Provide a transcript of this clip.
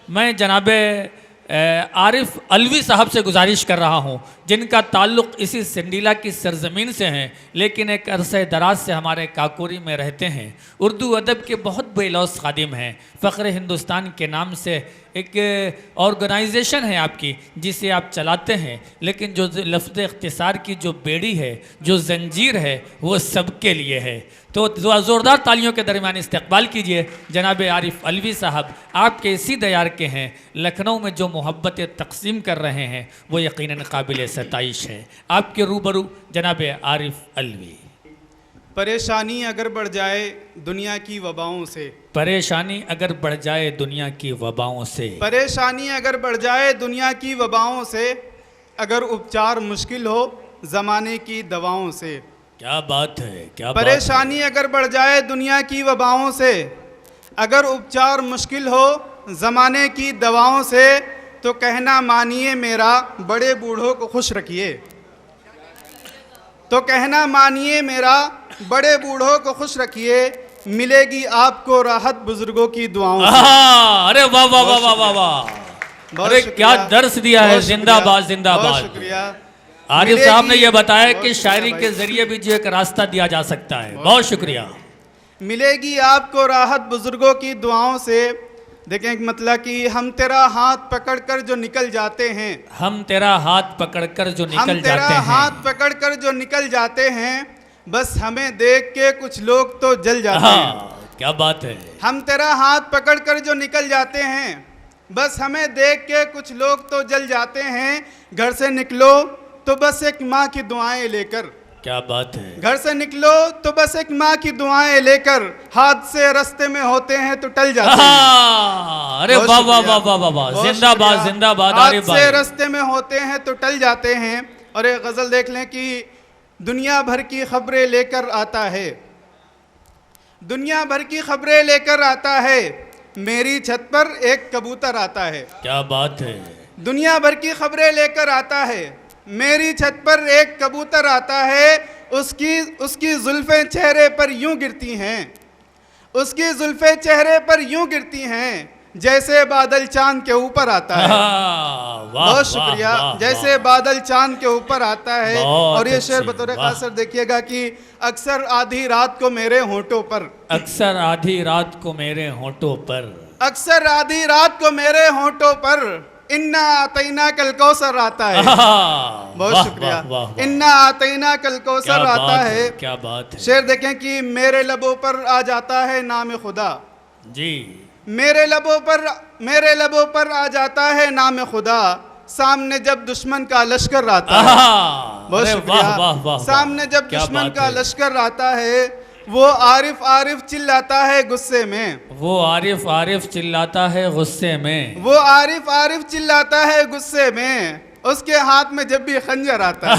मैं जनाब आरिफ अलवी साहब से गुजारिश कर रहा हूँ, जिनका ताल्लुक़ इसी सिंडीला की सरज़मीन से है, लेकिन एक अरसे दराज से हमारे काकोरी में रहते हैं। उर्दू अदब के बहुत बेलौस खादिम हैं। फ़ख्र हिंदुस्तान के नाम से एक ऑर्गेनाइजेशन है आपकी, जिसे आप चलाते हैं, लेकिन जो लफ्ज़ इख्तिसार की जो बेड़ी है, जो जंजीर है, वो सबके लिए है। तो ज़ोरदार तालियों के दरमियान इस्तकबाल कीजिए जनाब आरिफ अलवी साहब। आपके इसी दयार के हैं, लखनऊ में जो मोहब्बत तकसीम कर रहे हैं वो यकीनन काबिल सताइश है। आपके रूबरू जनाब आरिफ अलवी। परेशानी अगर बढ़ जाए दुनिया की वबाओं से, परेशानी अगर बढ़ जाए दुनिया की वबाओं से, परेशानी अगर बढ़ जाए दुनिया की वबाओं से, अगर उपचार मुश्किल हो ज़माने की दवाओं से। क्या बात है, क्या परेशानी अगर बढ़ जाए दुनिया की वबाओं से, अगर उपचार मुश्किल हो ज़माने की दवाओं से, तो कहना मानिए मेरा बड़े बूढ़ों को खुश रखिए। तो कहना मानिए मेरा बड़े बूढ़ों को खुश रखिए, मिलेगी आपको राहत बुजुर्गों की दुआओं से। अरे वाह वाह वाह वाह वाह वाह, अरे क्या दर्स दिया है। जिंदाबाद जिंदाबाद। शुक्रिया। आरिफ साहब ने यह बताया कि शायरी के जरिए भी जो एक रास्ता दिया जा सकता है। बहुत शुक्रिया। मिलेगी आपको राहत बुजुर्गों की दुआओं से। देखें मतलब कि हम तेरा हाथ पकड़कर जो निकल जाते हैं, हम तेरा हाथ पकड़कर जो निकल हम तेरा जाते हैं, हाथ पकड़कर जो निकल जाते हैं, बस हमें देख के कुछ लोग तो जल जाते हैं। क्या बात है। हम तेरा हाथ पकड़कर जो निकल जाते हैं, बस हमें देख के कुछ लोग तो जल जाते हैं। घर से निकलो तो बस एक माँ की दुआएं लेकर। क्या बात है। घर से निकलो तो बस एक माँ की दुआएं लेकर, हाथ से रास्ते में होते हैं तो टल जाते हैं। अरे वाह वाह वाह वाह वाह, जिंदाबाद जिंदाबाद। हाथ से रास्ते में होते हैं तो टल जाते हैं। और एक गजल देख लें कि दुनिया भर की खबरें लेकर आता है, दुनिया भर की खबरें लेकर आता है, मेरी छत पर एक कबूतर आता है। क्या बात है। दुनिया भर की खबरें लेकर आता है, मेरी छत पर एक कबूतर आता है। उसकी जुल्फें चेहरे पर यूं गिरती हैं, उसकी जुल्फें चेहरे पर यूं गिरती हैं, जैसे बादल चांद के ऊपर आता है। बहुत शुक्रिया। जैसे बादल चांद के ऊपर आता है। और ये शेर बतौर खास देखिएगा कि अक्सर आधी रात को मेरे होंठों पर, अक्सर आधी रात को मेरे होंठों पर, अक्सर आधी रात को मेरे होंठों पर इन्ना आतैना कल कौसर आता है। बहुत शुक्रिया। इन्ना आतैना कल कौसर आता है। क्या बात है। शेर देखें कि मेरे लबों पर आ जाता है नाम खुदा जी, मेरे लबों पर आ जाता है नाम खुदा, सामने जब दुश्मन का लश्कर आता है। बहुत शुक्रिया। सामने जब दुश्मन का लश्कर आता है, वो आरिफ आरिफ चिल्लाता है गुस्से में, वो आरिफ आरिफ चिल्लाता है गुस्से में, वो आरिफ आरिफ चिल्लाता है गुस्से में, उसके हाथ में जब भी खंजर आता है।